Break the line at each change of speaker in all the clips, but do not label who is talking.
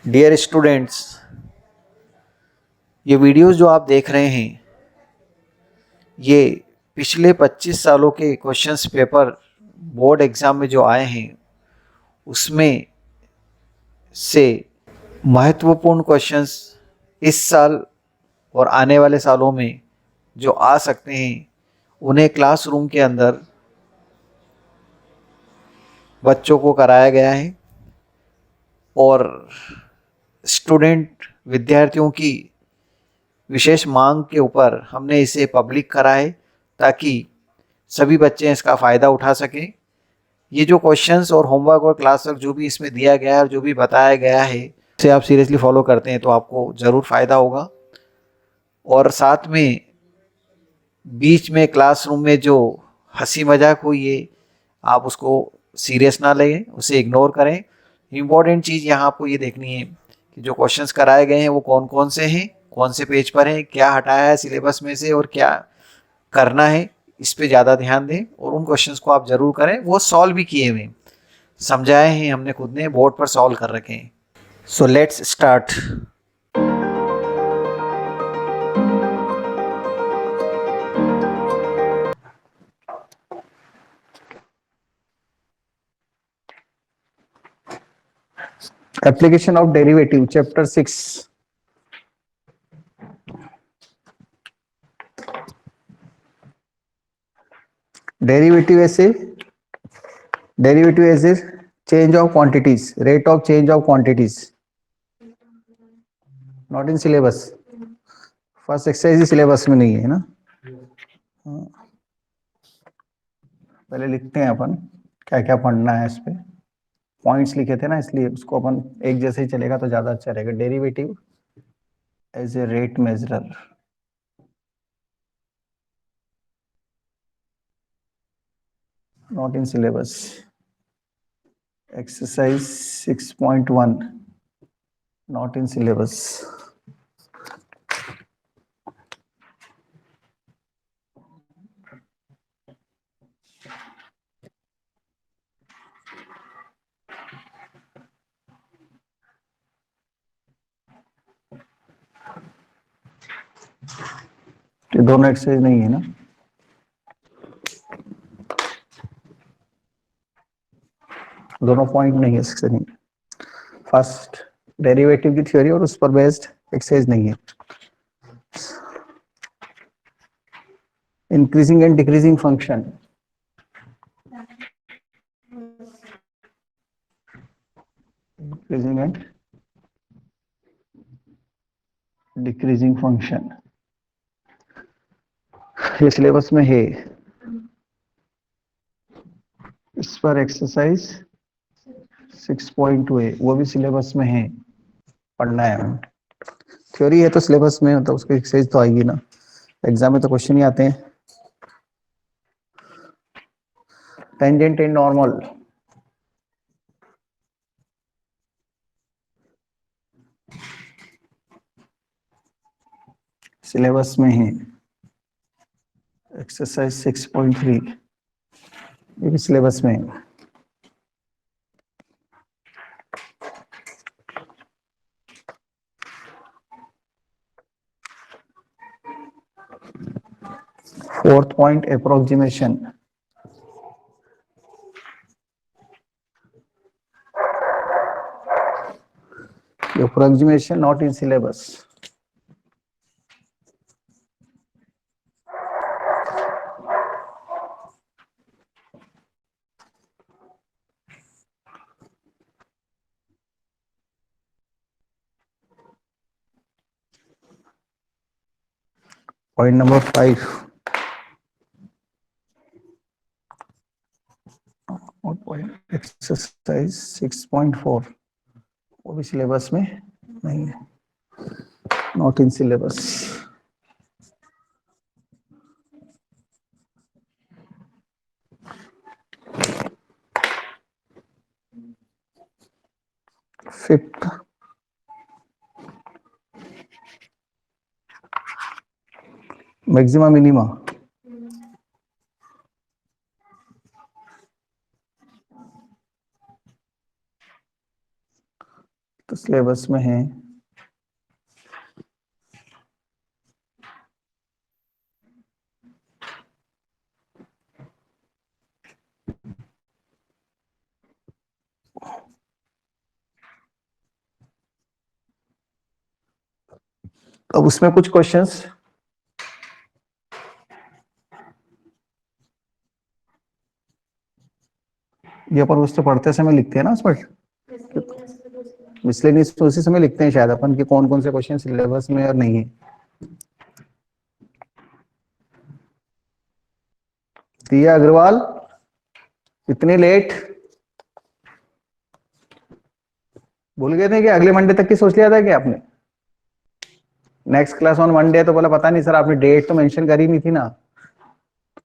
Dear students, ये videos जो आप देख रहे हैं ये पिछले 25 सालों के क्वेश्चंस पेपर बोर्ड एग्ज़ाम में जो आए हैं उसमें से महत्वपूर्ण क्वेश्चंस इस साल और आने वाले सालों में जो आ सकते हैं उन्हें क्लासरूम के अंदर बच्चों को कराया गया है और स्टूडेंट विद्यार्थियों की विशेष मांग के ऊपर हमने इसे पब्लिक करा है ताकि सभी बच्चे इसका फ़ायदा उठा सकें। ये जो क्वेश्चंस और होमवर्क और क्लास वर्क जो भी इसमें दिया गया है और जो भी बताया गया है उसे आप सीरियसली फॉलो करते हैं तो आपको ज़रूर फ़ायदा होगा। और साथ में बीच में क्लासरूम में जो हंसी मजाक हुई है आप उसको सीरियस ना लें, उसे इग्नोर करें। इम्पॉर्टेंट चीज़ यहाँ आपको ये देखनी है कि जो क्वेश्चंस कराए गए हैं वो कौन कौन से हैं, कौन से पेज पर हैं, क्या हटाया है सिलेबस में से और क्या करना है, इस पे ज़्यादा ध्यान दें और उन क्वेश्चंस को आप ज़रूर करें। वो सॉल्व भी किए हुए समझाए हैं हमने, खुद ने बोर्ड पर सॉल्व कर रखे हैं। So let's start.
Application of derivative, chapter 6. Derivative as a change of quantities, rate of change of quantities. Not in syllabus. First exercise syllabus में नहीं है ना। पहले लिखते हैं अपन क्या क्या पढ़ना है, इस पे पॉइंट्स लिखे थे ना, इसलिए उसको अपन एक जैसे ही चलेगा तो ज्यादा अच्छा रहेगा। Derivative as a rate measurer. Not in syllabus. Exercise 6.1. Not in syllabus. ये दोनों एक्सरसाइज नहीं है ना। दोनों पॉइंट नहीं है इससे नहीं। फर्स्ट डेरिवेटिव की थ्योरी और उस पर बेस्ड एक्सरसाइज नहीं है। Increasing and decreasing function, increasing and decreasing function ये सिलेबस में है। इस पर एक्सरसाइज 6.2 है, वो भी सिलेबस में है, पढ़ना है। थ्योरी है तो सिलेबस में, मतलब उसकी एक्सरसाइज तो आएगी ना। एग्जाम में तो क्वेश्चन ही आते हैं। टेंजेंट एंड नॉर्मल, सिलेबस में है। एक्सरसाइज 6.3 ये भी सिलेबस में है। Fourth point approximation, approximation not in syllabus. Point number 5. Exercise 6.4 वो भी सिलेबस में नहीं है, not in syllabus. Fifth maxima minima, तो सिलेबस में है अब उसमें कुछ क्वेश्चंस ये अपन उससे पढ़ते समय लिखते हैं ना उसमें, मिसलेनियस तो उसी समय लिखते हैं शायद अपन कि कौन कौन से क्वेश्चन सिलेबस में और नहीं है। दिया अग्रवाल इतने लेट, भूल गए थे कि अगले मंडे तक की सोच लिया था कि आपने नेक्स्ट क्लास ऑन मंडे, तो बोला पता नहीं सर आपने डेट तो मेंशन करी नहीं थी ना,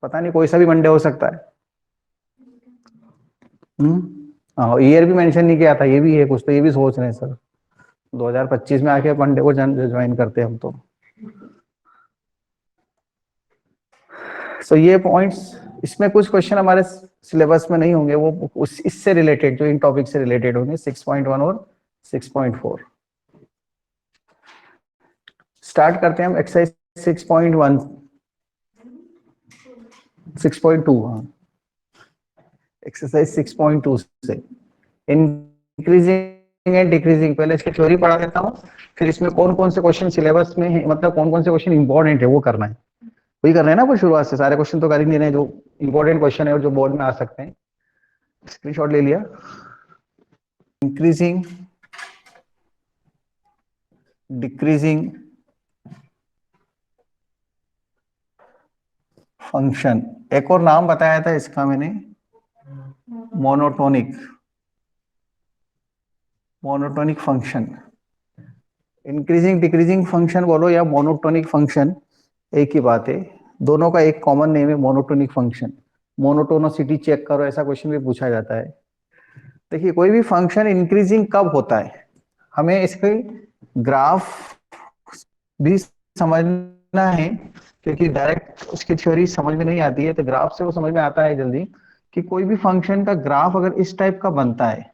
पता नहीं कोई सा भी मंडे हो सकता है। हाँ ईयर भी मेंशन नहीं किया था, ये भी है कुछ, तो ये भी सोच रहे हैं सर 2025 में आके मंडे को ज्वाइन करते हैं हम तो। सो ये पॉइंट्स, इसमें कुछ क्वेश्चन हमारे सिलेबस में नहीं होंगे, वो उस इससे रिलेटेड जो इन टॉपिक से रिलेटेड होंगे 6.1 और 6.4। स्टार्ट करते हैं हम एक्सरसाइज 6.1 6.2, हाँ एक्सरसाइज 6.2 से इंक्रीजिंग एंड डिक्रीजिंग, पहले इसकी थ्योरी पढ़ा देता हूँ, फिर इसमें कौन कौन से क्वेश्चन सिलेबस में है, मतलब कौन कौन से क्वेश्चन इंपॉर्टेंट है वो करना है, वही कर रहे हैं ना वो शुरुआत से, सारे क्वेश्चन तो कर ही नहीं रहे हैं जो इंपॉर्टेंट क्वेश्चन है और जो बोर्ड में आ सकते हैं। स्क्रीनशॉट ले लिया। इंक्रीजिंग डिक्रीजिंग फंक्शन, एक और नाम बताया था इसका मैंने, monotonic, monotonic function. Increasing decreasing function बोलो या मोनोटोनिक फंक्शन, एक ही बात है, दोनों का एक कॉमन नेम है मोनोटोनिक फंक्शन। मोनोटोनोसिटी चेक करो, ऐसा क्वेश्चन भी पूछा जाता है। देखिए कोई भी फंक्शन इंक्रीजिंग कब होता है, हमें इसके ग्राफ भी समझना है, क्योंकि डायरेक्ट उसकी थ्योरी समझ में नहीं आती है, तो ग्राफ से वो समझ में आता है जल्दी कि कोई भी फंक्शन का ग्राफ अगर इस टाइप का बनता है,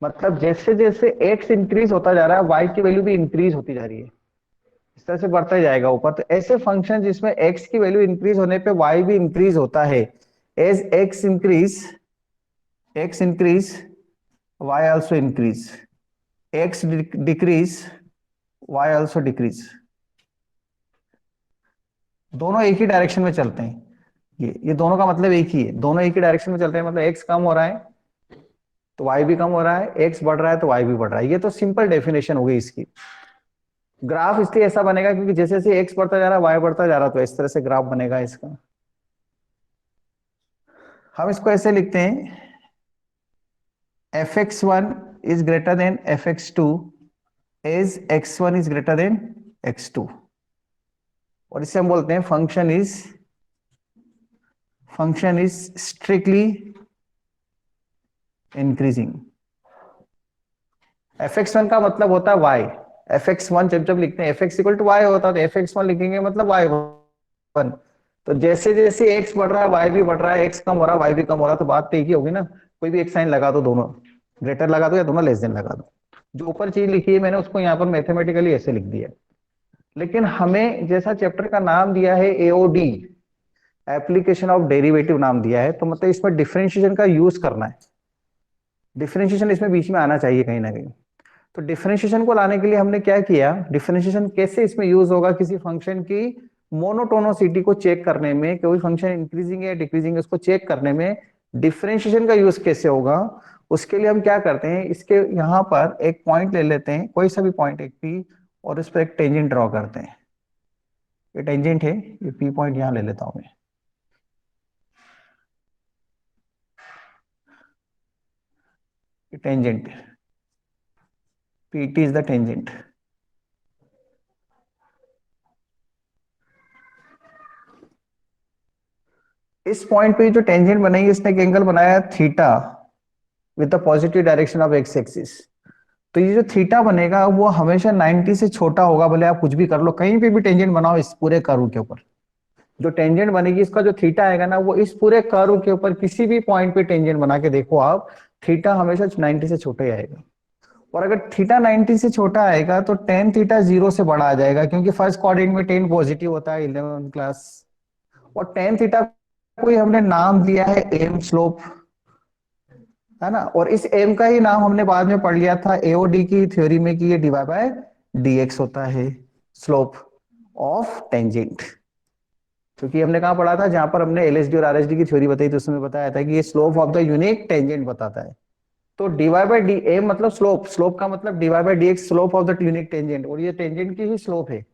मतलब जैसे जैसे एक्स इंक्रीज होता जा रहा है वाई की वैल्यू भी इंक्रीज होती जा रही है, इस तरह से बढ़ता ही जाएगा ऊपर, तो ऐसे फंक्शन जिसमें एक्स की वैल्यू इंक्रीज होने पे वाई भी इंक्रीज होता है, as x increase y also increase, x decrease y also decrease, दोनों एक ही डायरेक्शन में चलते हैं। ये दोनों का मतलब एक ही है, दोनों एक ही डायरेक्शन में चलते हैं, मतलब एक्स कम हो रहा है तो वाई भी कम हो रहा है, एक्स बढ़ रहा है तो वाई भी बढ़ रहा है, ये तो सिंपल डेफिनेशन हो गई इसकी। ग्राफ इसलिए ऐसा बनेगा क्योंकि जैसे जैसे एक्स बढ़ता जा रहा है वाई बढ़ता जा रहा है, तो इस तरह से ग्राफ बनेगा इसका। हम इसको ऐसे लिखते हैं, fx1 is greater than fx2 as x1 is greater than x2, और इससे हम बोलते हैं function is strictly increasing. fx1 का मतलब होता है y, fx1 जब जब लिखते हैं fx इक्वल टू y होता है, तो fx1 लिखेंगे मतलब y1, तो जैसे जैसे x बढ़ रहा है y भी बढ़ रहा है, x कम हो रहा है y भी कम हो रहा है, तो बात तो एक ही होगी ना, कोई भी एक साइन लगा दो, दोनों ग्रेटर लगा दो या दोनों लेस देन लगा दो, जो ऊपर चीज लिखी है मैंने उसको यहाँ पर मैथमेटिकली ऐसे लिख दिया। लेकिन हमें जैसा चैप्टर का नाम दिया है एओडी, एप्लीकेशन ऑफ डेरिवेटिव नाम दिया है, तो मतलब इसमें डिफरेंशिएशन का यूज करना है, डिफरेंशिएशन इसमें बीच में आना चाहिए कहीं ना कहीं। तो डिफरेंशिएशन को लाने के लिए हमने क्या किया, डिफरेंशिएशन कैसे इसमें यूज होगा, किसी फंक्शन की मोनोटोनोसिटी को चेक करने में, कोई फंक्शन इंक्रीजिंग है डिक्रीजिंग है उसको चेक करने में डिफरेंशिएशन का यूज कैसे होगा, उसके लिए हम क्या करते हैं, इसके यहाँ पर एक पॉइंट ले लेते हैं, कोई सा भी पॉइंट एक पी, और इस पर एक टेंजेंट ड्रॉ करते हैं, ये टेंजेंट है, ये पी पॉइंट यहाँ ले लेता हूं मैं, tangent, PT is the tangent. इस पॉइंट पे जो टेंजेंट बनाई इसने एक एंगल बनाया theta with the positive direction of x axis, तो ये जो थीटा बनेगा वो हमेशा 90 से छोटा होगा, भले आप कुछ भी कर लो, कहीं पे भी टेंजेंट बनाओ इस पूरे कर्व के ऊपर, जो टेंजेंट बनेगी इसका जो थीटा आएगा ना, वो इस पूरे कर्व के ऊपर किसी भी पॉइंट पे टेंजेंट बना के देखो आप, थीटा हमेशा 90 से छोटा ही आएगा। और अगर थीटा 90 से छोटा आएगा तो टेन थीटा 0 से बड़ा आ जाएगा, क्योंकि फर्स्ट क्वाड्रेंट में टेन पॉजिटिव होता है 11 क्लास। और टेन थीटा कोई हमने नाम दिया है एम स्लोप, है ना। और इस एम का ही नाम हमने बाद में पढ़ लिया था एओडी की थ्योरी में कि ये डिवाइड बाय डीएक्स होता है, स्लोप ऑफ टेंजेंट। क्योंकि हमने कहा पढ़ा था, जहां पर हमने एलएसडी और आरएसडी की थ्योरी बताई तो उसमें बताया था कि ये slope of the unique tangent बताता है। तो डिवाइड बाय डी एम मतलब स्लोप, स्लोप का मतलब divide by dx, slope of the unique tangent, और ये टेंजेंट की ही स्लोप है।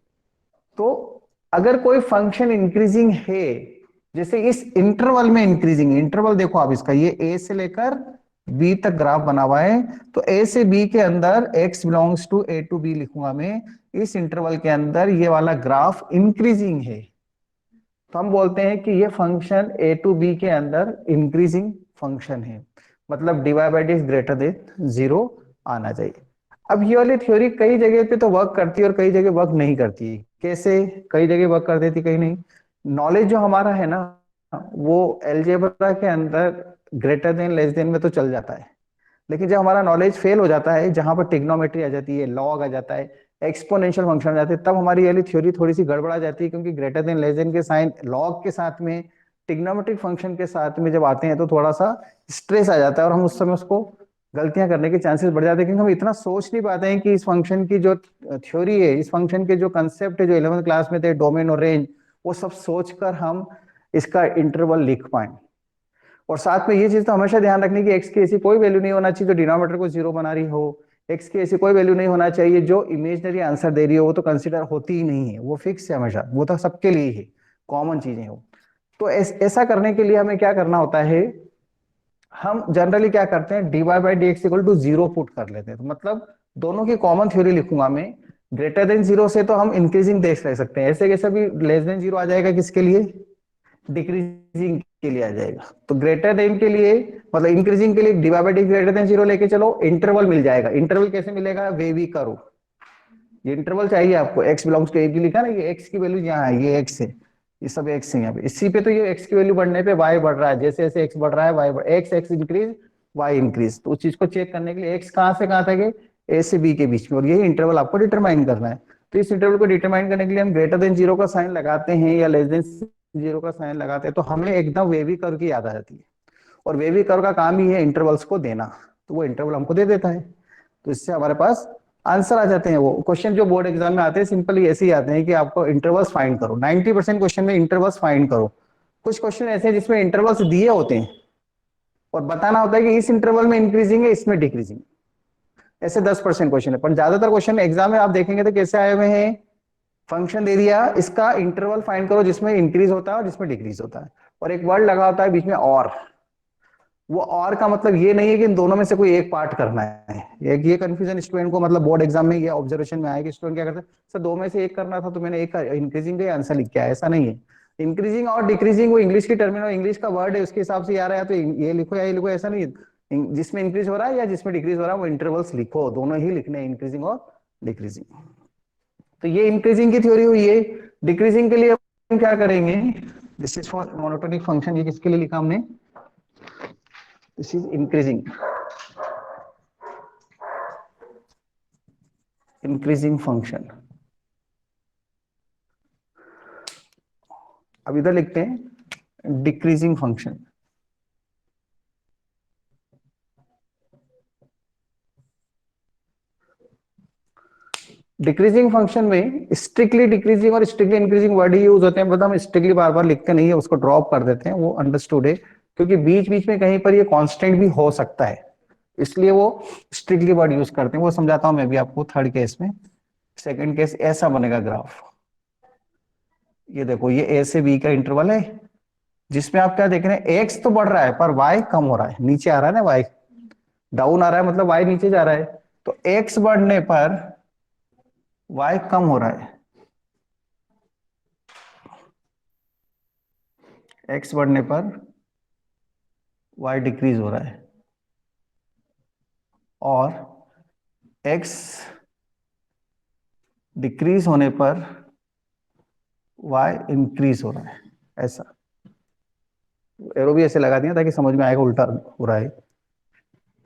तो अगर कोई फंक्शन इंक्रीजिंग है, जैसे इस इंटरवल में इंक्रीजिंग, इंटरवल देखो आप इसका, ये ए से लेकर बी तक ग्राफ बना हुआ है, तो ए से बी के अंदर x belongs to a to b लिखूंगा मैं। इस इंटरवल के अंदर ये वाला ग्राफ इंक्रीजिंग है, तो हम बोलते हैं कि ये फंक्शन ए टू बी के अंदर इंक्रीजिंग फंक्शन है, मतलब divide by D greater than 0 आना चाहिए। अब ये वाली थ्योरी कई जगह पे तो वर्क करती है और कई जगह वर्क नहीं करती है। कैसे? कई जगह वर्क कर देती, कहीं नहीं। नॉलेज जो हमारा है ना, वो अलजेब्रा के अंदर ग्रेटर देन लेस देन में तो चल जाता है, लेकिन जब हमारा नॉलेज फेल हो जाता है, जहां पर टिग्नोमेट्री आ जाती है, लॉग आ जाता है, एक्सपोनेंशियल फंक्शन आ जाते हैं, तब हमारी ये थ्योरी थोड़ी सी गड़बड़ा जाती है, क्योंकि ग्रेटर देन लेस देन के साइन लॉग के साथ में, टिग्नोमेट्रिक फंक्शन के साथ में जब आते हैं तो थोड़ा सा स्ट्रेस आ जाता है, और हम उस समय उसको गलतियां करने के चांसेस बढ़ जाते हैं, क्योंकि हम इतना सोच नहीं पाते हैं कि इस फंक्शन की जो थ्योरी है, इस फंक्शन के जो कंसेप्ट है जो 11th क्लास में थे, डोमेन और रेंज, वो सब सोचकर हम इसका इंटरवल लिख पाए। और साथ में ये चीज तो हमेशा ध्यान रखनी कि एक्स की ऐसी कोई वैल्यू नहीं होना चाहिए जो डिनोमिनेटर को 0 बना रही हो, एक्स की ऐसी कोई वैल्यू नहीं होना चाहिए जो इमेजनरी आंसर दे रही हो, वो तो कंसिडर होती ही नहीं है, वो फिक्स है हमेशा, वो तो सबके लिए ही कॉमन चीजें हो। तो ऐसा करने के लिए हमें क्या करना होता है, हम जनरली क्या करते हैं, dy by d x equal to 0 put कर लेते हैं। तो मतलब दोनों की कॉमन थ्योरी लिखूंगा मैं, ग्रेटर देन 0 से तो हम इंक्रीजिंग देख ले सकते हैं, ऐसे कैसे भी लेस देन 0 आ जाएगा, किसके लिए? डिक्रीजिंग के लिए आ जाएगा। तो ग्रेटर देन के लिए, मतलब इंक्रीजिंग के लिए divide by D greater than 0 लेके चलो, इंटरवल मिल जाएगा। इंटरवल कैसे मिलेगा? वेवी करो, ये इंटरवल चाहिए आपको, x belongs to a b लिखा ना, ये x की वैल्यू यहाँ है, ये x है, ये सब x है यहाँ पे। इसी पे तो ये x की वैल्यू बढ़ने पे y बढ़ रहा है, जैसे जैसे x बढ़ रहा है y बढ़, x इंक्रीज y इंक्रीज। तो उस चीज को चेक करने के लिए x कहाँ से कहाँ तक है, a से b के बीच में, और यही इंटरवल आपको डिटरमाइन करना है। तो इस इंटरवल को डिटरमाइन करने के लिए हम ग्रेटर देन 0 का साइन लगाते हैं या लेस देन 0 का साइन लगाते हैं, तो हमें एकदम वेवी कर्व की याद आ जाती है। और वेवी कर्व का काम ही है इंटरवल्स को देना, तो वो इंटरवल हमको दे देता है, तो इससे हमारे पास आंसर आ जाते हैं। वो क्वेश्चन जो बोर्ड एग्जाम में आते हैं सिंपली ऐसे ही आते हैं कि आपको इंटरवल्स फाइंड करो, 90% क्वेश्चन में इंटरवल्स फाइंड करो। कुछ क्वेश्चन ऐसे हैं जिसमें इंटरवल्स दिए होते हैं और बताना होता है कि इस इंटरवल में इंक्रीजिंग है, इसमें डिक्रीजिंग, ऐसे 10% क्वेश्चन है। पर ज्यादातर क्वेश्चन एग्जाम में आप देखेंगे तो कैसे आए हुए हैं, फंक्शन दे दिया, इसका इंटरवल फाइंड करो जिसमें इंक्रीज होता है और जिसमें डिक्रीज होता है, और एक वर्ड लगा होता है बीच में और। वो और का मतलब ये नहीं है कि इन दोनों में से कोई एक पार्ट करना है। ये कंफ्यूजन स्टूडेंट को, मतलब बोर्ड एग्जाम में ये ऑब्जर्वेशन में आया कि स्टूडेंट क्या करते हैं, सर दो में से एक करना था तो मैंने एक इंक्रीजिंग का आंसर लिख के आया, ऐसा नहीं है। इंक्रीजिंग और डिक्रीजिंग वो इंग्लिश की टर्मिनल, इंग्लिश का वर्ड है, उसके हिसाब से आ रहा है, तो ये लिखो या ये लिखो, ऐसा नहीं है। जिसमें इंक्रीज हो रहा है या जिसमें डिक्रीज हो रहा है वो इंटरवल्स लिखो, दोनों ही लिखने हैं, इंक्रीजिंग और डिक्रीजिंग। तो ये इंक्रीजिंग की थ्योरी हुई है। डिक्रीजिंग के लिए हम क्या करेंगे, this is for monotonic function, ये किसके लिए लिखा हमने, this is increasing, increasing function. अब इधर लिखते हैं डिक्रीजिंग फंक्शन। डिक्रीजिंग फंक्शन में स्ट्रिक्टली डिक्रीजिंग और स्ट्रिक्टली इंक्रीजिंग वर्ड ही यूज होते हैं, बट हम स्ट्रिक्टली बार बार लिखते नहीं है, उसको ड्रॉप कर देते हैं, वो अंडरस्टूड है, क्योंकि बीच बीच में कहीं पर ये कांस्टेंट भी हो सकता है, इसलिए वो स्ट्रिक्टली वर्ड यूज करते हैं। वो समझाता हूं मैं भी आपको थर्ड केस में। सेकंड केस ऐसा बनेगा ग्राफ, ये देखो, ये ए से बी का इंटरवल है, जिसमें आप क्या देख रहे हैं, एक्स तो बढ़ रहा है पर वाई कम हो रहा है, नीचे आ रहा है ना, वाई डाउन आ रहा है, मतलब वाई नीचे जा रहा है। तो एक्स बढ़ने पर वाई कम हो रहा है, एक्स बढ़ने पर वाई डिक्रीज हो रहा है, और एक्स डिक्रीज होने पर वाई इंक्रीज हो रहा है, ऐसा एरो भी ऐसे लगा दिया ताकि समझ में आएगा उल्टा हो रहा है।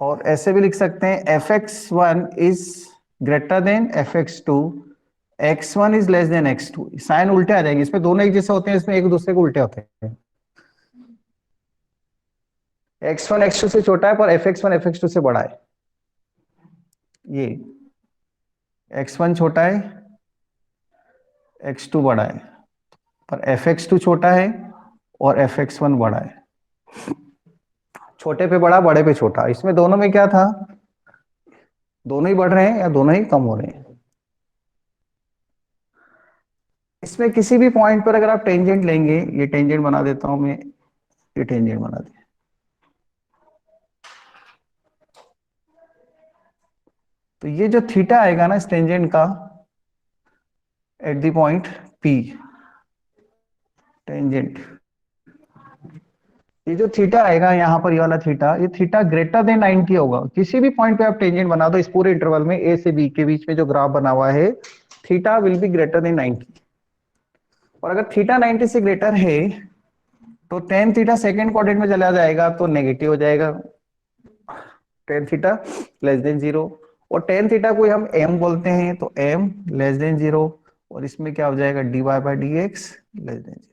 और ऐसे भी लिख सकते हैं fx1 is greater than fx2, x1 is less than x2। Sign उल्टे आ जाएंगे, इसमें दोनों एक जैसे होते हैं, इसमें एक दूसरे को उल्टे होते हैं। x1 x2 से छोटा है पर fx1 fx2 से बड़ा है। ये x1 छोटा है, x2 बड़ा है, पर fx2 छोटा है और fx1 बड़ा है। छोटे पे बड़ा, बड़े पे छोटा, इसमें दोनों में क्या था, दोनों ही बढ़ रहे हैं या दोनों ही कम हो रहे हैं। इसमें किसी भी पॉइंट पर अगर आप टेंजेंट लेंगे, ये टेंजेंट बना देता हूं मैं, ये टेंजेंट बना दिया, तो ये जो थीटा आएगा ना इस टेंजेंट का at the point P, tangent, ये जो थीटा आएगा यहाँ पर, ये वाला थीटा, ये थीटा ग्रेटर देन 90 होगा। किसी भी पॉइंट पे आप टेंजेंट बना दो इस पूरे इंटरवल में A से B के बीच में जो ग्राफ बना हुआ है, theta will be greater than 90। और अगर थीटा 90 से ग्रेटर है तो टेन थीटा सेकेंड क्वाड्रेंट में चला जाएगा तो नेगेटिव हो जाएगा, tan theta less than zero. और टेन थीटा को हम m बोलते हैं, तो m लेस देन जीरो, और इसमें क्या हो जाएगा dy by d x less than zero.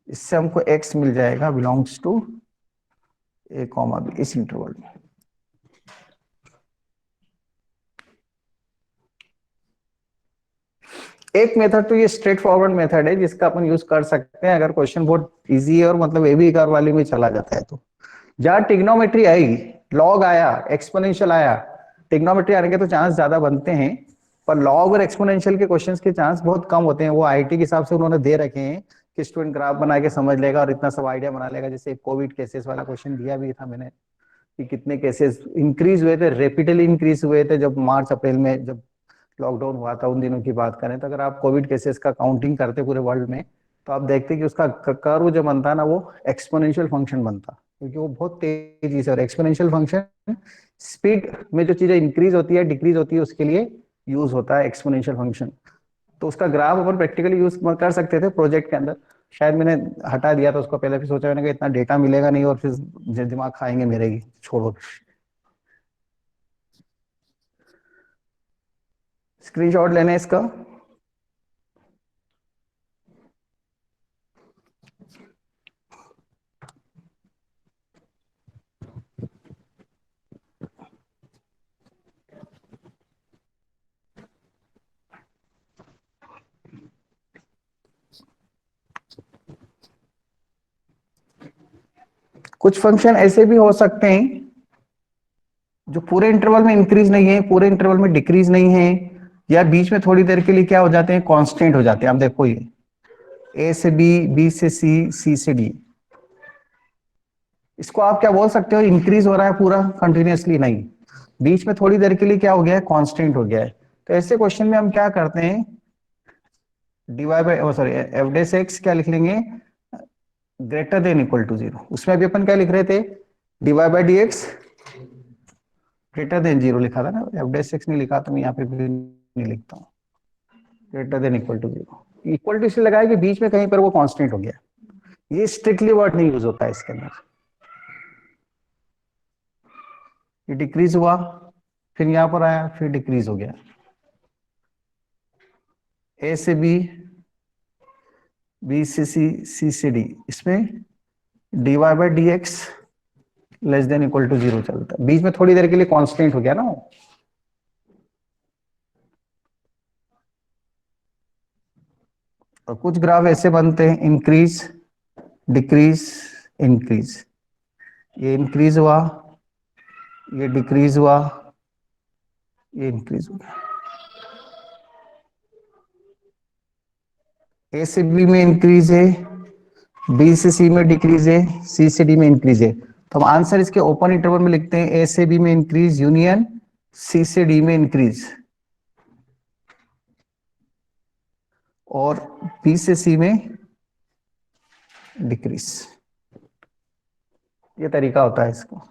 इससे हमको x मिल जाएगा belongs to a comma b इस इंटरवल में। एक मेथड तो ये स्ट्रेट फॉरवर्ड मेथड है जिसका अपन यूज कर सकते हैं अगर क्वेश्चन बहुत इजी है और मतलब ए बी कार वाले में चला जाता है। तो जहां टिग्नोमेट्री आई, लॉग आया, एक्सपोनेंशियल आया, टिग्नोमेट्री आने के तो चांस ज्यादा बनते हैं, पर लॉग और एक्सपोनेंशियल के क्वेश्चंस के चांस बहुत कम होते हैं। वो आईआईटी के हिसाब से उन्होंने दे रखे हैं कि स्टूडेंट ग्राफ बना के समझ लेगा और इतना सब आइडिया बना लेगा। जैसे कोविड केसेस वाला क्वेश्चन दिया भी था मैंने कि कितने केसेस इंक्रीज हुए थे, रेपिडली इंक्रीज हुए थे जब मार्च अप्रैल में जब लॉकडाउन हुआ था, उन दिनों की बात करें तो अगर आप कोविड केसेस का काउंटिंग करते पूरे वर्ल्ड में तो आप देखते कि उसका कर्व जो बनता है ना वो एक्सपोनेंशियल फंक्शन बनता, क्योंकि वो बहुत तेजी से, और एक्सपोनेंशियल फंक्शन स्पीड में जो चीजें इंक्रीज होती है डिक्रीज होती है उसके लिए यूज होता है एक्सपोनेंशियल फंक्शन। तो उसका ग्राफ अपन प्रैक्टिकली यूज कर सकते थे प्रोजेक्ट के अंदर, शायद मैंने हटा दिया था उसको पहले, फिर सोचा मैंने कि इतना डेटा मिलेगा नहीं और फिर दिमाग खाएंगे मेरे ही, छोड़ो। स्क्रीनशॉट लेना है इसका। कुछ फंक्शन ऐसे भी हो सकते हैं जो पूरे इंटरवल में इंक्रीज नहीं है, पूरे इंटरवल में डिक्रीज नहीं है, या बीच में थोड़ी देर के लिए क्या हो जाते हैं, कांस्टेंट हो जाते हैं। आप देखो ये ए से बी, बी से सी, सी से डी, इसको आप क्या बोल सकते हो, इंक्रीज हो रहा है पूरा कंटिन्यूअसली नहीं, बीच में थोड़ी देर के लिए क्या हो गया है, कांस्टेंट हो गया है। तो ऐसे क्वेश्चन में हम क्या करते हैं, dy by sorry f dash x क्या लिख लेंगे, greater than equal to zero. उसमें अभी अपन क्या लिख रहे थे, dy by d x greater than zero लिखा था ना, एफ डेस एक्स नहीं लिखा तो मैं यहाँ पे भी नहीं लिखता हूँ, greater than equal to zero. Equal to इसलिए लगाया कि बीच में कहीं पर वो कांस्टेंट हो गया, ये स्ट्रिक्टली वर्ड नहीं यूज होता है इसके अंदर। ये डिक्रीज हुआ, फिर यहां पर आया, फिर डिक्रीज हो गया, ए से बी, बी से सी, सी से डी, इसमें d y by d x less than equal to zero चलता है, बीच में थोड़ी देर के लिए कांस्टेंट हो गया ना वो। और कुछ ग्राफ ऐसे बनते हैं इंक्रीज, डिक्रीज, इंक्रीज, ये इंक्रीज हुआ, ये डिक्रीज हुआ, ये इंक्रीज हो गया, ए से बी में इंक्रीज है, बी से सी में डिक्रीज है, सी से डी में इंक्रीज है। तो हम आंसर इसके ओपन इंटरवल में लिखते हैं ए से बी में इंक्रीज यूनियन सी से डी में इंक्रीज, और बी से सी में डिक्रीज। ये तरीका होता है इसको।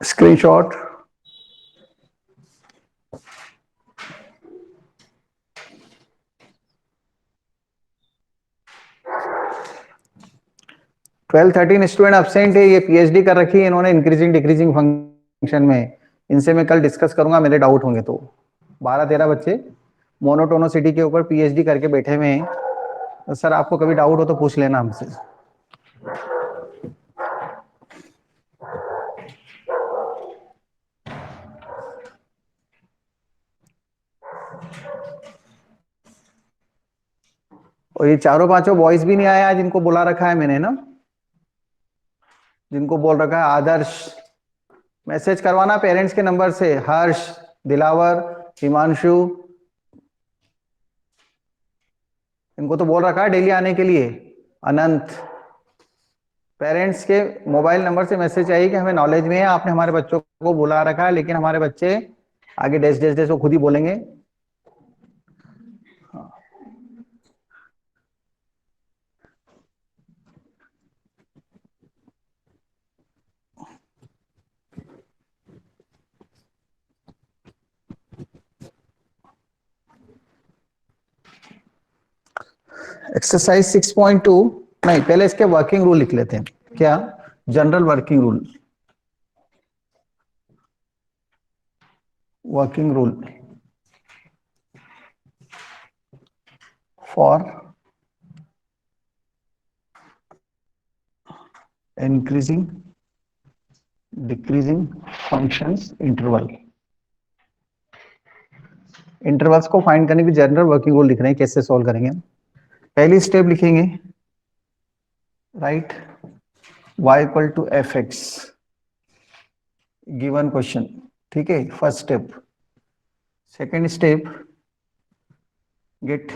स्क्रीनशॉट। ट्वेल्व 13 स्टूडेंट अब्सेंट है, ये पीएचडी कर रखी है इन्होंने इंक्रीजिंग डिक्रीजिंग फंक्शन में। इनसे मैं कल डिस्कस करूंगा, मेरे डाउट होंगे तो। 12-13 बच्चे मोनोटोनोसिटी के ऊपर पीएचडी करके बैठे हुए हैं। तो सर आपको कभी डाउट हो तो पूछ लेना हमसे। और ये चारों पांचों बॉयज भी नहीं आए आज, इनको बुला रखा है मैंने ना, जिनको बोल रखा है आदर्श मैसेज करवाना पेरेंट्स के नंबर से, हर्ष, दिलावर, हिमांशु, इनको तो बोल रखा है डेली आने के लिए। अनंत, पेरेंट्स के मोबाइल नंबर से मैसेज आई कि हमें नॉलेज में है आपने हमारे बच्चों को बुला रखा है, लेकिन हमारे बच्चे आगे डैश डैश डैश वो खुद ही बोलेंगे। एक्सरसाइज 6.2, नहीं पहले इसके वर्किंग रूल लिख लेते हैं। क्या? General working rule. Working rule for increasing decreasing functions interval. Intervals को फाइंड करने की जनरल वर्किंग रूल लिख रहे हैं, कैसे सॉल्व करेंगे। पहली स्टेप लिखेंगे, write y equal to f x given question, ठीक है, first step. Second step, get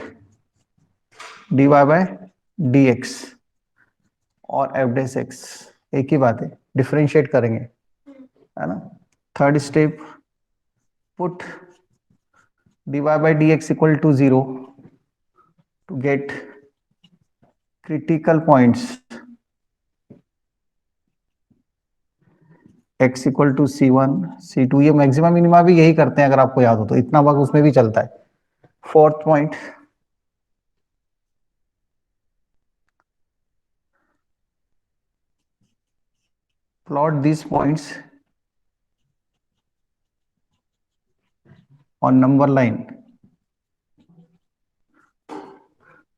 dy by d x और एफ डैश एक्स, एक ही बात है, डिफरेंशिएट करेंगे, है ना। Third step, put dy by d x equal to 0 to get critical points x equal to C1 C2। ये maximum minima भी यही करते हैं, अगर आपको याद हो तो, इतना वक्त उसमें भी चलता है। Fourth point, plot this points on number line.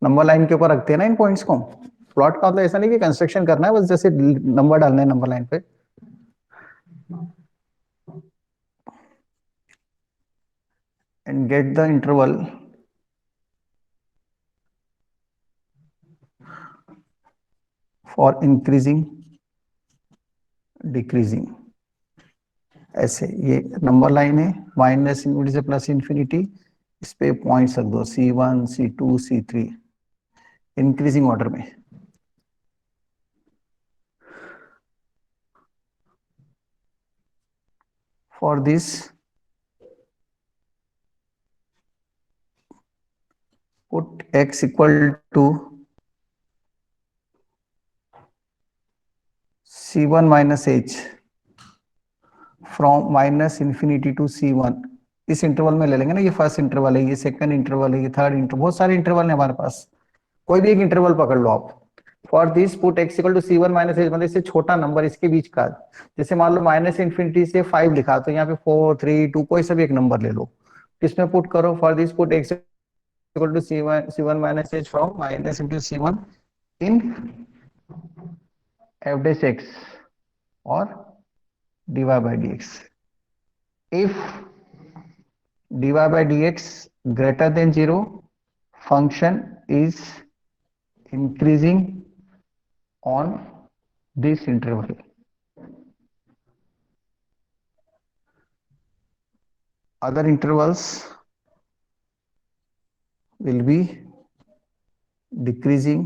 Number line के ऊपर रखते हैं ना इन पॉइंट्स को। प्लॉट का मतलब ऐसा नहीं कि कंस्ट्रक्शन करना है, बस जैसे नंबर डालना है नंबर लाइन पे। And get the interval for increasing decreasing. ऐसे ये नंबर लाइन है, माइनस इन्फिनिटी से प्लस इन्फिनिटी, इस पे पॉइंट्स रख दो C1 C2 C3 increasing order में। For this put x equal to C1 minus H from minus infinity to C1। इस इंटरवल में ले लेंगे ना, ये फर्स्ट इंटरवल है, ये सेकंड इंटरवल है, ये थर्ड इंटरवल, बहुत सारे इंटरवल है हमारे पास, कोई भी एक इंटरवल पकड़ लो आप। For this put x equal to C1 minus h, मतलब इससे छोटा नंबर इसके बीच का, जैसे मान लो माइनस इन्फिनिटी से 5 लिखा, तो यहाँ पे 4 3 2 कोई सा भी एक नंबर ले लो, इसमें पुट करो। For this put x equal to C1 minus H from minus into C1 in f dash x और dy by dx। if dy by dx greater than 0, function is increasing on this interval। other intervals will be decreasing,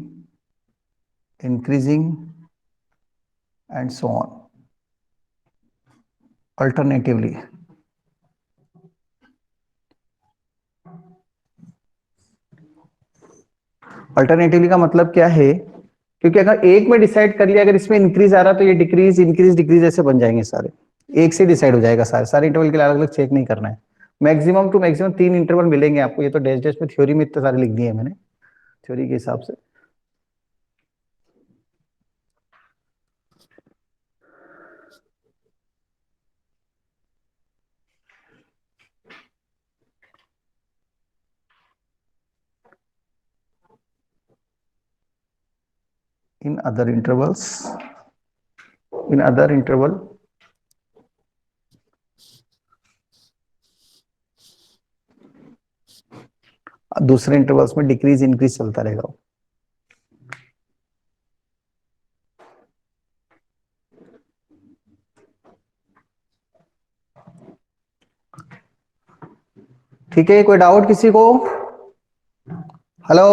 increasing and so on alternatively। Alternatively का मतलब क्या है, क्योंकि अगर एक में decide कर लिया, अगर इसमें इंक्रीज आ रहा तो ये डिक्रीज इंक्रीज डिक्रीज ऐसे बन जाएंगे सारे। एक से डिसाइड हो जाएगा, सारे सारे इंटरवल के लिए अलग अलग चेक नहीं करना है। मैक्सिमम टू मैक्सिमम 3 इंटरवल मिलेंगे आपको, ये तो डैश डैश में थ्योरी में इतने सारे लिख दिए हैं मैंने थ्योरी के हिसाब से। In other intervals, in other interval दूसरे इंटरवल्स में डिक्रीज इंक्रीज चलता रहेगा। ठीक है, कोई डाउट किसी को? Hello,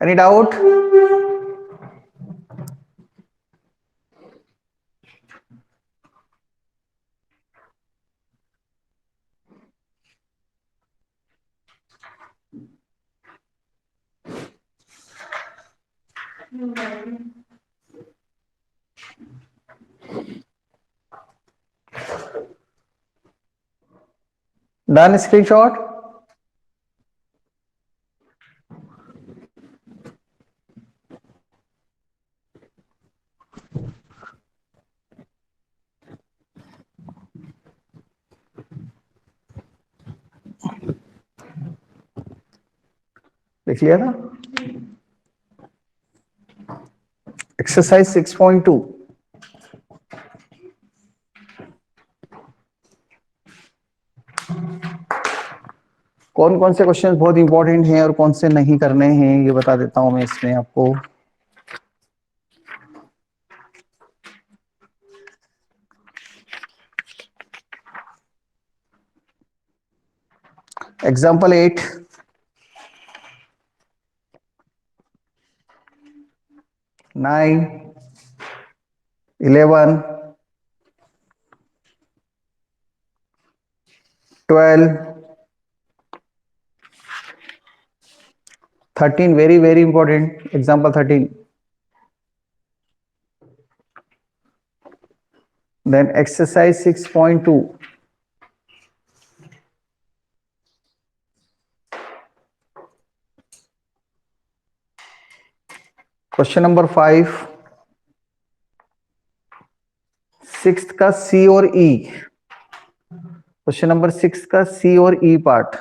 any doubt? Done, screenshot. लिख लिया था। एक्सरसाइज 6.2, कौन कौन से क्वेश्चन बहुत इंपॉर्टेंट हैं और कौन से नहीं करने हैं ये बता देता हूं मैं इसमें आपको। Example 8, 9, 11, 12, 13, very very important, example 13. Then exercise 6.2, question number 5, sixth का सी और ई, क्वेश्चन नंबर 6 का सी और E part.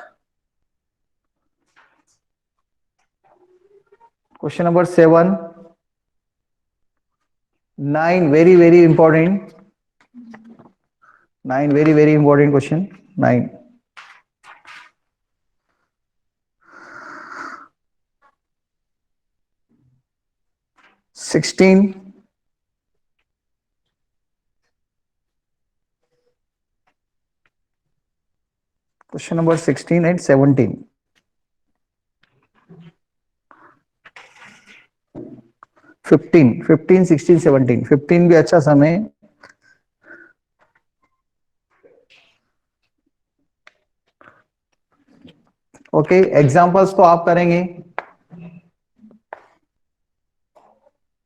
Question number 7, 9, very very important, 9 very very important question 9। 16, question number 16 and 17। 15, 15, 16, 17, 15 भी अच्छा समय। ओके, एग्जांपल्स तो आप करेंगे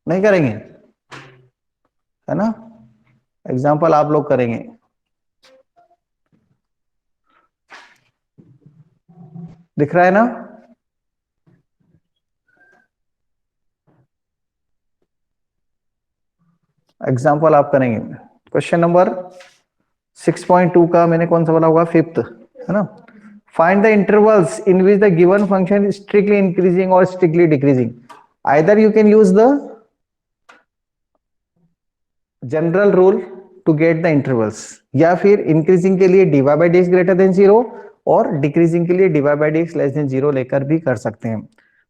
नहीं करेंगे, है ना? एग्जांपल आप लोग करेंगे। दिख रहा है ना? एग्जांपल आप करेंगे। क्वेश्चन नंबर 6.2 का मैंने कौन सा बोला होगा, 5th, है ना? Find the intervals in which the given function is strictly increasing और strictly decreasing. Either you can use the general rule to get the intervals, या फिर इंक्रीजिंग के लिए dy by D greater than 0 और decreasing के लिए dy by D less than 0 लेकर भी कर सकते हैं।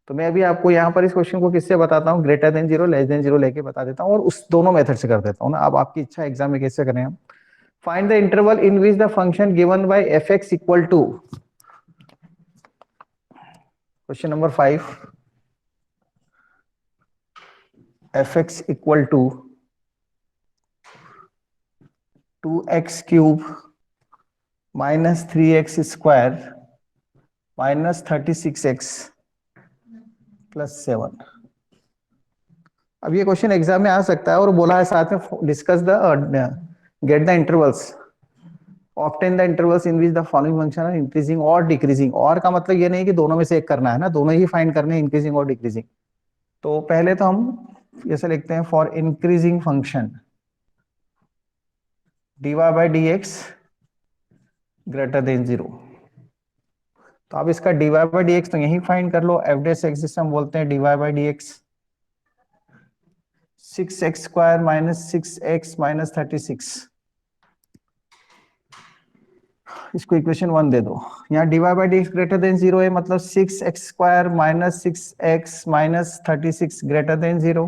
तो मैं अभी आपको यहाँ पर इस क्वेश्चन को किससे बताता हूँ, ग्रेटर देन 0 लेस देन 0 लेके बता देता हूँ, और उस दोनों मेथड से कर देता हूँ ना। अब आपकी इच्छा एग्जाम में कैसे करें हम। Find the interval in which the function given by f x equal to, question number 5, f x equal to 2x cube minus 3x square minus 36x plus 7। अब ये क्वेश्चन एग्जाम में आ सकता है, और बोला है साथ में discuss the get the intervals, obtain the intervals in which the following function are increasing और डिक्रीजिंग। और का मतलब ये नहीं कि दोनों में से एक करना है ना, दोनों ही फाइंड करने हैं, इंक्रीजिंग और डिक्रीजिंग। तो पहले तो हम जैसे लिखते हैं for increasing function dy by d x greater than 0। तो अब इसका dy बाई डी एक्स तो यही फाइंड कर लो, एफ डेस एक्स जिसे हम बोलते हैं dy by d x 6x² minus 6x-36। इसको इक्वेशन 1 दे दो। यहाँ dy by d x greater than 0 है, मतलब 6x² minus 6x-36 greater than 0।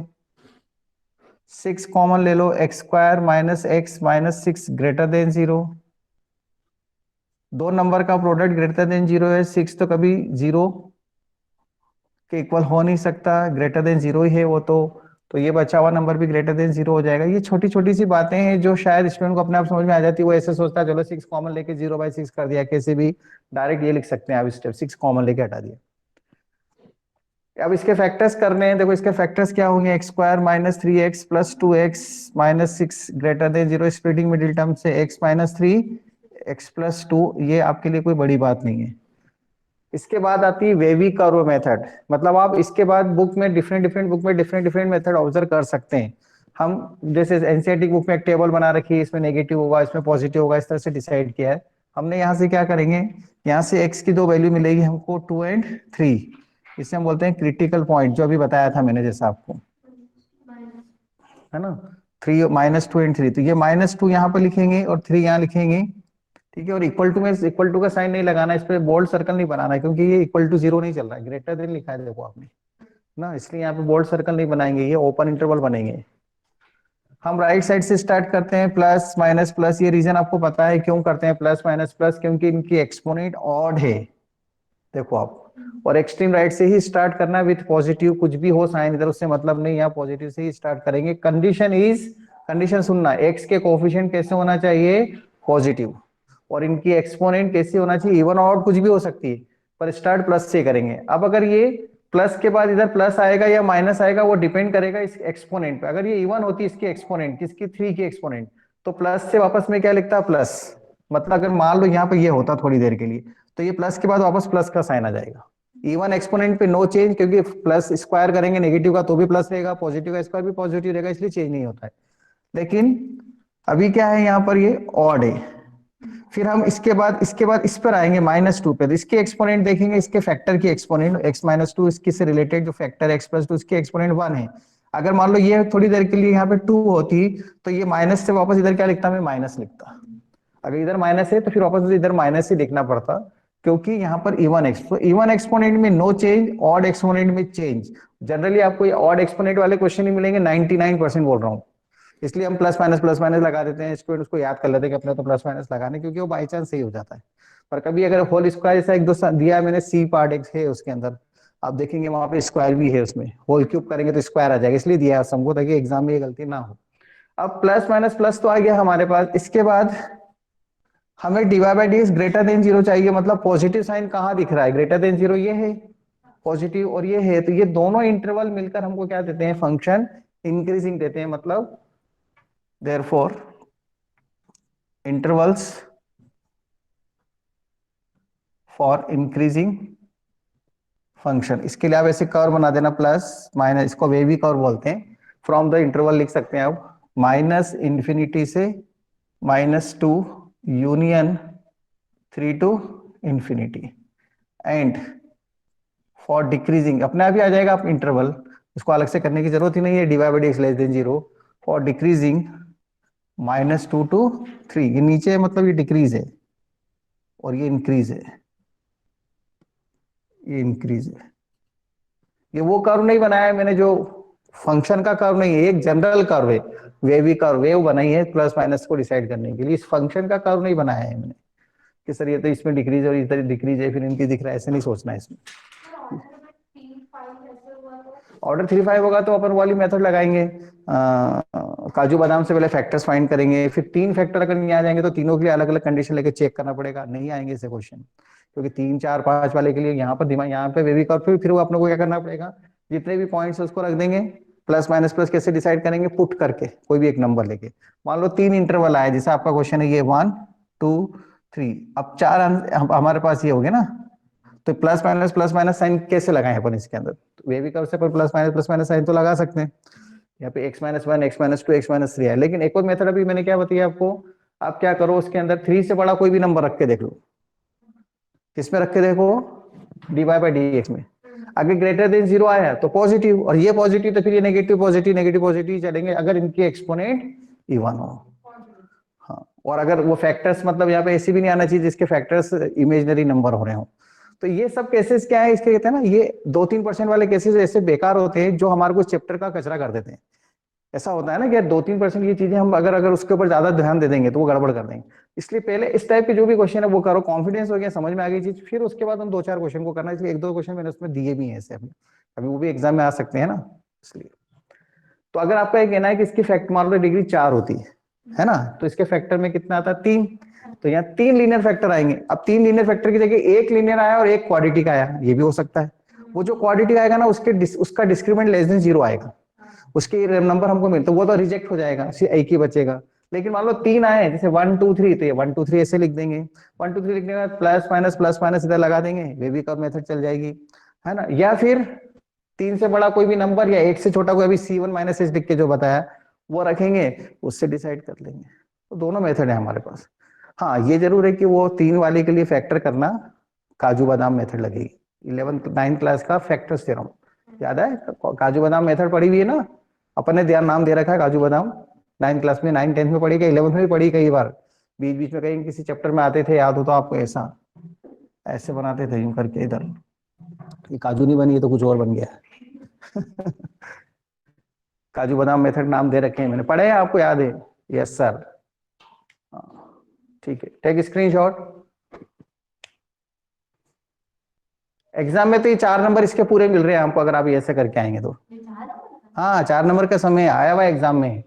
6 common ले लो, x² minus x minus 6 greater than 0। दो नंबर का प्रोडक्ट ग्रेटर देन 0 है, 6 तो कभी 0 के इक्वल हो नहीं सकता, ग्रेटर देन 0 ही है वो तो ये बचा हुआ नंबर भी ग्रेटर देन 0 हो जाएगा। ये छोटी छोटी सी बातें हैं जो शायद स्टूडेंट को अपने आप समझ में आ जाती है। वो ऐसे सोचता है चलो 6 कॉमन लेके 0/6 कर दिया, कैसे भी डायरेक्ट ये लिख सकते हैं आप, स्टेप 6 कॉमन लेके हटा दिया। अब इसके फैक्टर्स करने हैं, देखो इसके फैक्टर्स क्या होंगे, x² minus 3x plus 2x minus 6 greater than 0। Splitting middle term से x माइनस 3 x प्लस 2, ये आपके लिए कोई बड़ी बात नहीं है। इसके बाद आती है वेवी कर्व मेथड, मतलब आप इसके बाद बुक में डिफरेंट डिफरेंट बुक में डिफरेंट डिफरेंट मेथड ऑब्जर्व कर सकते हैं। हम जैसे एनसीईआरटी बुक में एक टेबल बना रखी है, इसमें नेगेटिव होगा, इसमें पॉजिटिव होगा, इस तरह से डिसाइड किया है हमने। यहाँ से क्या करेंगे, यहाँ से x की दो वैल्यू मिलेगी हमको 2 और 3, इसे हम बोलते हैं क्रिटिकल पॉइंट, जो अभी बताया था मैंने जैसा आपको, है ना। 3 -2 और 3, तो ये -2 यहाँ पर लिखेंगे और 3 यहाँ लिखेंगे, ठीक है। और इक्वल टू में इक्वल टू का साइन नहीं लगाना, इस पे बोल्ड सर्कल नहीं बनाना है, क्योंकि ये इक्वल टू 0 नहीं चल रहा है, ग्रेटर देन लिखा है देखो आपने ना, इसलिए यहाँ पे बोल्ड सर्कल नहीं बनाएंगे, ये ओपन इंटरवल बनेंगे। हम राइट साइड से स्टार्ट करते हैं, प्लस माइनस प्लस। ये रीजन आपको पता है क्यों करते हैं प्लस माइनस प्लस, क्योंकि इनकी एक्सपोनेंट ऑड है, देखो आप। और एक्सट्रीम राइट से ही स्टार्ट करना विथ पॉजिटिव, कुछ भी हो साइन इधर उससे मतलब नहीं, यहाँ पॉजिटिव से ही स्टार्ट करेंगे। कंडीशन सुनना, एक्स के कोफिशिएंट कैसे होना चाहिए, पॉजिटिव, और इनकी एक्सपोनेंट कैसे होना चाहिए, इवन और कुछ भी हो सकती है, पर स्टार्ट प्लस से करेंगे। अब अगर ये प्लस के बाद इधर प्लस आएगा या माइनस आएगा, वो डिपेंड करेगा इस एक्सपोनेंट पे। अगर ये इवन होती इसकी एक्सपोनेंट, किसकी, 3 की एक्सपोनेंट, तो प्लस से वापस में क्या लिखता है, प्लस। मतलब अगर मान लो यहाँ पे ये होता थोड़ी देर के लिए, तो ये प्लस के बाद वापस प्लस का साइन आ जाएगा। इवन एक्सपोनेंट पे नो चेंज, क्योंकि प्लस स्क्वायर करेंगे नेगेटिव का तो भी प्लस रहेगा, पॉजिटिव का स्क्वायर भी पॉजिटिव रहेगा, इसलिए चेंज नहीं होता है। लेकिन अभी क्या है, यहाँ पर ये ऑड है। फिर हम इसके बाद इस पर आएंगे -2 पे, तो इसके एक्सपोनेंट देखेंगे, इसके फैक्टर की एक्सपोनेंट x-2, इसके से रिलेटेड जो फैक्टर x प्लस 2, इसके एक्सपोनेंट 1 है। अगर मान लो ये थोड़ी देर के लिए यहाँ पे 2 होती, तो ये माइनस से वापस इधर क्या लिखता, मैं माइनस लिखता। अगर इधर माइनस है तो फिर वापस इधर माइनस ही लिखना पड़ता, क्योंकि यहाँ पर इवन एक्स, तो इवन एक्सपोनेंट में नो चेंज, ऑड एक्सपोनेंट में चेंज। जनरली आपको ये ऑड एक्सपोनेंट वाले क्वेश्चन ही मिलेंगे, 99% बोल रहा हूँ, इसलिए हम प्लस माइनस लगा देते हैं, स्टूडेंट उसको याद कर लेते हैं कि अपने तो प्लस माइनस लगाने, क्योंकि वो बाई चांस सही हो जाता है। पर कभी अगर होल स्क्वायर जैसा एक दो दिया है मैंने, सी पार्ट एक है उसके अंदर, आप देखेंगे वहां पे स्क्वायर भी है, उसमें होल क्यूब करेंगे तो स्क्वायर आ जाएगा, इसलिए दिया है सबको ताकि एग्जाम में ये गलती ना हो। अब प्लस माइनस प्लस तो आ गया हमारे पास, इसके बाद हमें dy by d x greater than 0 चाहिए, मतलब पॉजिटिव साइन कहाँ दिख रहा है, ग्रेटर देन 0 ये है पॉजिटिव, और ये है, तो ये दोनों इंटरवल मिलकर हमको क्या देते हैं, फंक्शन इंक्रीजिंग देते हैं। मतलब therefore intervals for increasing function, इसके लिए आप ऐसे कर्व बना देना, प्लस माइनस, इसको वेवी कर्व बोलते हैं। फ्रॉम द इंटरवल लिख सकते हैं आप, -∞ से -2 union 3 to ∞, and for decreasing, अपने आप ही आ जाएगा आप इंटरवल, इसको अलग से करने की जरूरत ही नहीं है, dy by d x less than 0 for decreasing -2 to 3। ये नीचे मतलब ये डिक्रीज है और ये इंक्रीज है, ये इंक्रीज है। ये वो कर्व नहीं बनाया है मैंने जो फंक्शन का कर्व नहीं है, एक जनरल कर्व है, वेवी कर्व, वेव बनाई है प्लस माइनस को डिसाइड करने के लिए, इस फंक्शन का कर्व नहीं बनाया है मैंने कि सर ये तो इसमें डिक्रीज और इधर डिक्रीज है फिर इनकी दिख रहा है, ऐसे नहीं सोचना है इसमें। ऑर्डर 3-5 होगा तो अपन वाली मेथड लगाएंगे, काजू बादाम से पहले फैक्टर्स फाइंड करेंगे, फिर 3 फैक्टर अगर नहीं आ जाएंगे तो तीनों के लिए अलग अलग कंडीशन लेके चेक करना पड़ेगा, नहीं आएंगे ऐसे क्वेश्चन, क्योंकि 3 4 5 वाले के लिए यहाँ पर दिमाग, यहाँ पे बेबी कर्व, फिर वो अपने को क्या करना पड़ेगा, जितने भी पॉइंट्स उसको रख देंगे, प्लस माइनस प्लस कैसे डिसाइड करेंगे, पुट करके कोई भी एक नंबर लेके। मान लो 3 इंटरवल आए, जैसे आपका क्वेश्चन है ये 1 2 3, अब 4 हमारे पास ये हो गया ना, तो प्लस माइनस साइन कैसे लगाएं अपन इसके अंदर, तो वे भी कर सकते, प्लस माइनस साइन तो लगा सकते हैं। यहाँ पे x-1 x-2 x-3 है, लेकिन एक और मेथड अभी मैंने क्या बताया आपको, आप क्या करो उसके अंदर 3 से बड़ा कोई भी नंबर रख के देख लो। किसमें रख के देखो, dy बाई डी एक्स में। अगर ग्रेटर देन 0 आया तो पॉजिटिव, और ये पॉजिटिव तो फिर ये नेगेटिव पॉजिटिव चलेंगे अगर इनके एक्सपोनेंट इवन हो। हाँ, और अगर वो फैक्टर्स, मतलब यहाँ पे ऐसे भी नहीं आना चाहिए जिसके फैक्टर्स इमेजिनरी नंबर हो रहे हो। तो ये सब केसेस क्या है इसके, कहते हैं ना, ये 2-3% वाले केसेस ऐसे बेकार होते हैं जो हमारे को चैप्टर का कचरा कर देते हैं। ऐसा होता है ना कि 2-3% ये चीजें हम अगर उसके ऊपर ज्यादा ध्यान दे देंगे तो वो गड़बड़ कर देंगे। इसलिए पहले इस टाइप के जो भी क्वेश्चन है वो करो, कॉन्फिडेंस हो गया, समझ में आ गई चीज, फिर उसके बाद हम 2-4 क्वेश्चन को करना। इसलिए 1-2 क्वेश्चन मैंने उसमें दिए भी हैं ऐसे, अभी वो भी एग्जाम में आ सकते हैं ना, इसलिए। तो अगर आपका ये कहना है कि इसकी फैक्ट मान लो डिग्री 4 होती है ना, तो इसके फैक्टर में कितना आता है 3, तो यहाँ 3 लीनियर फैक्टर आएंगे। अब 3 लीनियर फैक्टर की जगह एक लीनियर आया और एक क्वाड्रेटिक आया, ये भी हो सकता है। वो जो क्वाड्रेटिक आएगा ना उसका डिस्क्रिमिनेंट लेस देन 0 आएगा, उसके नंबर हमको मिलते, तो वो तो रिजेक्ट हो जाएगा, सिर्फ एक ही बचेगा। लेकिन मान लो 3 आए, जैसे 1 2 3, तो ये 1 2 3 ऐसे लिख देंगे। 1 2 3 लिखने के बाद प्लस माइनस इधर लगा देंगे, वे भी कब मेथड चल जाएगी, है ना। या फिर 3 से बड़ा कोई भी नंबर या 1 से छोटा कोई, अभी C1 माइनस एच लिख के जो बताया वो रखेंगे, उससे डिसाइड कर लेंगे। तो दोनों मेथड है हमारे पास। हाँ, ये जरूर है कि वो 3 वाले के लिए फैक्टर करना काजू बादाम मेथड लगेगी। 11th 9th क्लास का फैक्टर्स थ्योरम याद है, काजू बादाम मेथड पढ़ी हुई है ना, अपन ने ध्यान नाम दे रखा है काजू बादाम। 9th क्लास में, 9 10th में पढ़ी, 11th में भी पढ़ी कई बार, बीच बीच में कहीं किसी चैप्टर में आते थे, याद हो तो आपको। ऐसा ऐसे बनाते थे यूं करके, इधर ये काजू नहीं बनी, ये तो कुछ और बन गया। काजू बादाम मेथड नाम दे रखे हैं मैंने, पढ़े हैं, आपको याद है। यस सर, ठीक है, टेक स्क्रीनशॉट। एग्जाम में तो ये 4 नंबर इसके पूरे मिल रहे हैं हमको, अगर आप ये ऐसे करके आएंगे तो। हाँ, 4 नंबर का समय आया हुआ एग्जाम में।